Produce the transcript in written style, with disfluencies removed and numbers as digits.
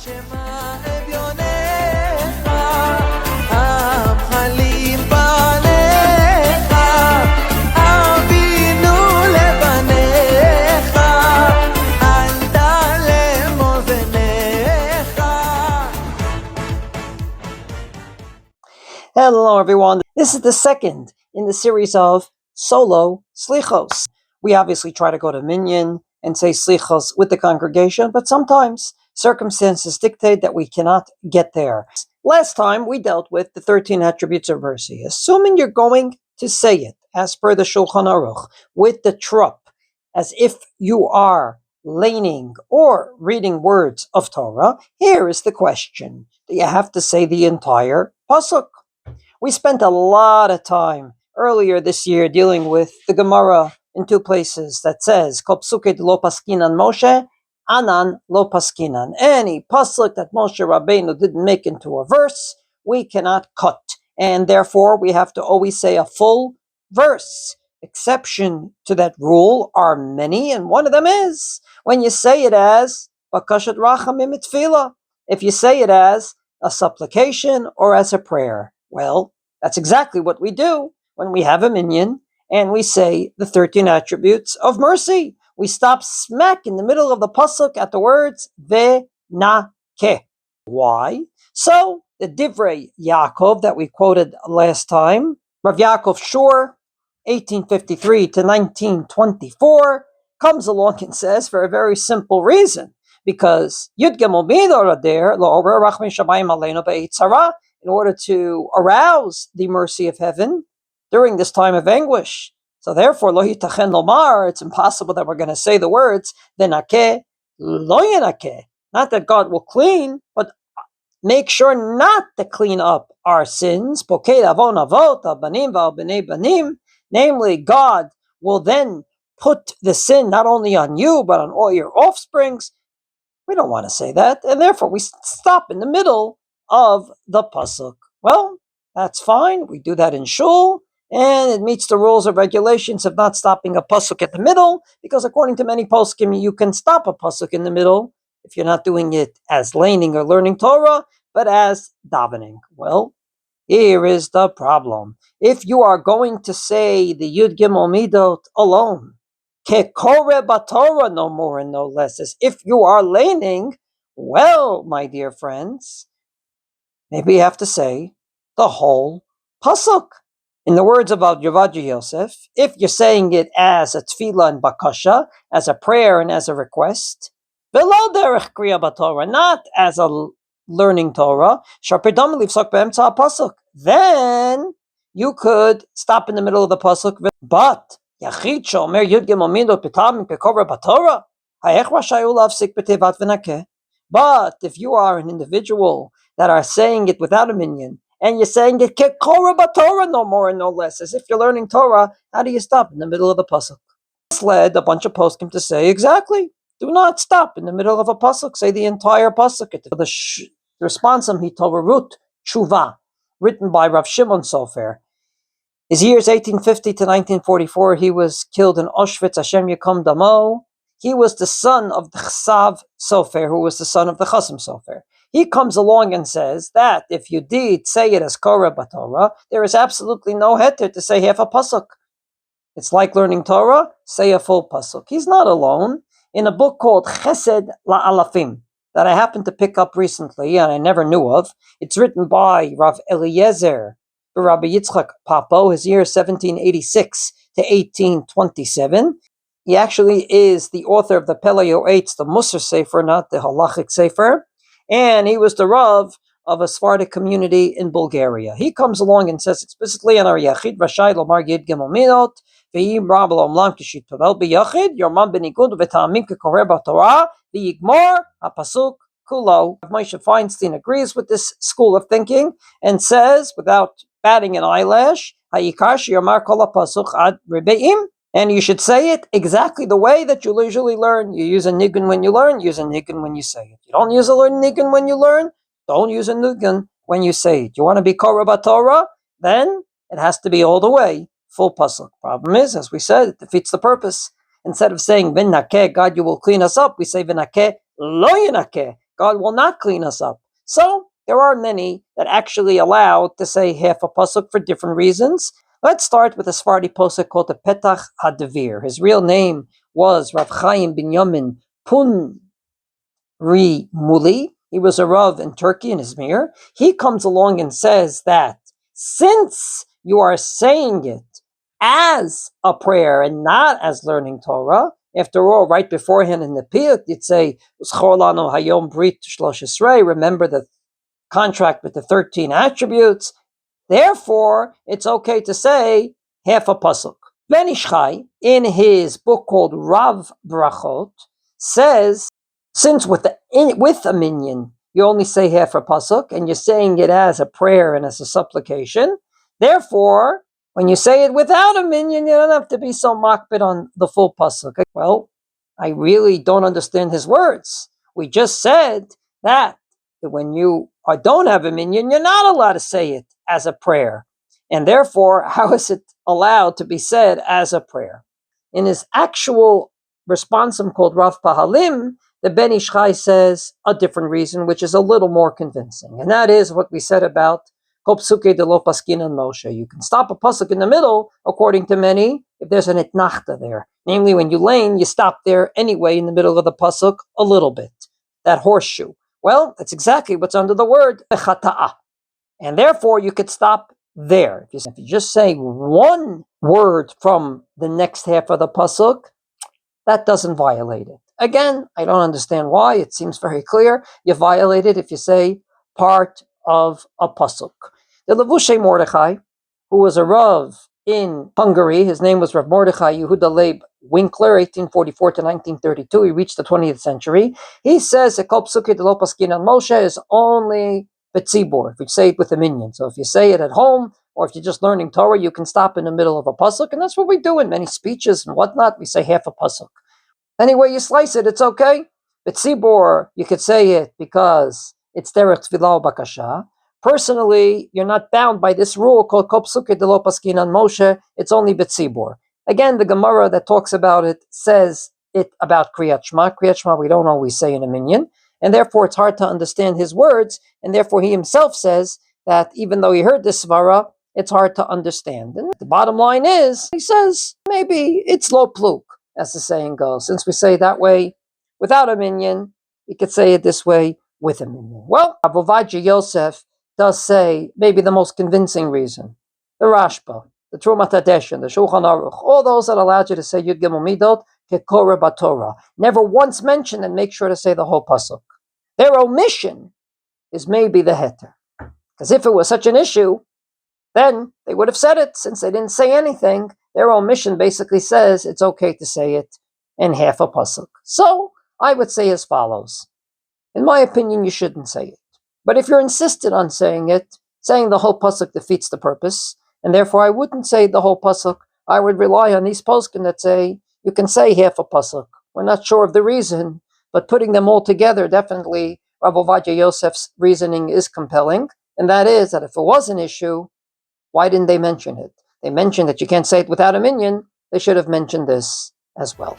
Hello everyone, this is the second in the series of solo Slichos. We obviously try to go to Minyan and say Slichos with the congregation, but sometimes circumstances dictate that we cannot get there. Last time we dealt with the 13 attributes of mercy. Assuming you're going to say it as per the Shulchan Aruch with the trup, as if you are laning or reading words of Torah, here is the question. Do you have to say the entire pasuk? We spent a lot of time earlier this year dealing with the Gemara in two places that says, Kol psukei lo paskinan Moshe, anan lo paskinan. Any pasuk that Moshe Rabbeinu didn't make into a verse, we cannot cut. And therefore, we have to always say a full verse. Exception to that rule are many, and one of them is when you say it as bakashat rachamim tefillah. If you say it as a supplication or as a prayer. Well, that's exactly what we do when we have a minyan and we say the 13 attributes of mercy. We stop smack in the middle of the pasuk at the words ונקה. Why? So the Divrei Yaakov that we quoted last time, Rav Yaakov Shur, 1853 to 1924, comes along and says for a very simple reason. Because Yud Gimel Midor there, La'orer Rachmei Shamayim Aleinu Be'etzara, in order to arouse the mercy of heaven during this time of anguish. So therefore, Lo Yitachen Lomar, it's impossible that we're going to say the words ונקה lo ינקה. Not that God will clean, but make sure not to clean up our sins. Poked avon avot, abanim v'albnei banim. Namely, God will then put the sin not only on you, but on all your offsprings. We don't want to say that, and therefore we stop in the middle of the pasuk. Well, that's fine. We do that in shul, and it meets the rules and regulations of not stopping a pasuk at the middle, because according to many poskim, you can stop a pasuk in the middle if you're not doing it as laning or learning Torah, but as davening. Well, here is the problem. If you are going to say the Yud Gimel Midot alone, Kekore baTorah, no more and no less, as if you are laning, well, my dear friends, maybe you have to say the whole pasuk. In the words of Al-Javad Yosef, if you're saying it as a tefillah and bakasha, as a prayer and as a request, below derech kriya baTorah, not as a learning Torah, sharpedam lifsak be'emtza pasuk, then you could stop in the middle of the pasuk, but Yachid sheomer Yud Gimel Midot b'tamim kekore baTorah, ha'ech rashayu lafsik b'tevat ונקה. But if you are an individual that are saying it without a minyan, and you're saying it kekore baTorah, no more and no less, as if you're learning Torah, how do you stop in the middle of the pasuk? This led a bunch of poskim to say, exactly, do not stop in the middle of a pasuk, say the entire pasuk. The responsum Hitorut Tshuva, written by Rav Shimon Sofer. His years 1850 to 1944, he was killed in Auschwitz, Hashem Yikom Damo. He was the son of the Chsav Sofer, who was the son of the Chasam Sofer. He comes along and says that if you did say it as Korah baTorah, there is absolutely no heter to say half a pasuk. It's like learning Torah, say a full pasuk. He's not alone. In a book called Chesed LaAlafim, that I happened to pick up recently and I never knew of, it's written by Rav Eliezer Rabbi Yitzchak Papo, his year 1786 to 1827. He actually is the author of the Peleo 8, the Musar Sefer, not the Halachic Sefer, and he was the Rav of a Sephardic community in Bulgaria. He comes along and says explicitly, "An Yachid Rashai Lomar Yid Gimel Midot ve'im Rab L'Olam Kishit Tovel BeYachid Yorman Benigud v'Tamim Kekoreh BaTorah v'Yigmor HaPasuk Kulo." Moshe Feinstein agrees with this school of thinking and says, without batting an eyelash, Hayikar Sheyomar Kol HaPasuk Ad Reba'im. And you should say it exactly the way that you usually learn. You use a nigun when you learn, use a nigun when you say it. You don't use a nigun when you learn, don't use a nigun when you say it. You want to be Korah BaTorah? Then it has to be all the way, full pasuk. Problem is, as we said, it defeats the purpose. Instead of saying ונקה, God, you will clean us up, we say ונקה lo ינקה, God will not clean us up. So there are many that actually allow to say half a pasuk for different reasons. Let's start with a Sephardi posuk called the Petach HaDevir. His real name was Rav Chaim Binyamin Punri Muli. He was a Rav in Turkey, in Izmir. He comes along and says that since you are saying it as a prayer and not as learning Torah, after all, right beforehand in the Piyut, you'd say, remember the contract with the 13 attributes. Therefore, it's okay to say half a pasuk. Ben Ish Chai, in his book called Rav Brachot, says, since with a minyan, you only say half a pasuk, and you're saying it as a prayer and as a supplication, therefore, when you say it without a minyan, you don't have to be so makbid on the full pasuk. Well, I really don't understand his words. We just said that when you don't have a minyan, you're not allowed to say it as a prayer. And therefore, how is it allowed to be said as a prayer? In his actual responsum called Rav Pahalim, the Ben Ish Chai says a different reason, which is a little more convincing. And that is what we said about Kol Psuke de Lo Paskin and Moshe. You can stop a pasuk in the middle, according to many, if there's an etnachta there. Namely, when you lane, you stop there anyway in the middle of the pasuk a little bit. That horseshoe. Well, that's exactly what's under the word echata'ah. And therefore, you could stop there. If you just say one word from the next half of the pasuk, that doesn't violate it. Again, I don't understand why. It seems very clear. You violate it if you say part of a pasuk. The Levushe Mordechai, who was a Rav in Hungary, his name was Rav Mordechai Yehuda Leib Winkler, 1844 to 1932. He reached the 20th century. He says that Kol Psuke de Lo Paskin al Moshe is only betzibur, if you say it with a minyan. So if you say it at home, or if you're just learning Torah, you can stop in the middle of a pasuk, and that's what we do in many speeches and whatnot. We say half a pasuk. Any way you slice it, it's okay. Betzibur, you could say it because it's derech tefillah bakasha. Personally, you're not bound by this rule called Kol Psuke de Lo Paskin on Moshe. It's only betzibur. Again, the Gemara that talks about it says it about Kriyat Shema. Kriyat Shema we don't always say in a minyan, and therefore it's hard to understand his words, and therefore he himself says that even though he heard this svara, it's hard to understand. And the bottom line is, he says, maybe it's lo pluk, as the saying goes. Since we say it that way without a minyan, we could say it this way with a minyan. Well, Avovad Yosef does say maybe the most convincing reason. The Rashba, the Trumat Hadeshen, the Shulchan Aruch, all those that allowed you to say Yud Gimel Midot, Kekora Batorah, never once mention and make sure to say the whole pasuk. Their omission is maybe the heter. Because if it was such an issue, then they would have said it. Since they didn't say anything, their omission basically says it's okay to say it in half a pasuk. So I would say as follows. In my opinion, you shouldn't say it. But if you're insistent on saying it, saying the whole pasuk defeats the purpose, and therefore I wouldn't say the whole pasuk. I would rely on these poskim that say you can say half a pasuk. We're not sure of the reason, but putting them all together, definitely Rav Ovadia Yosef's reasoning is compelling, and that is that if it was an issue, why didn't they mention it? They mentioned that you can't say it without a minyan. They should have mentioned this as well.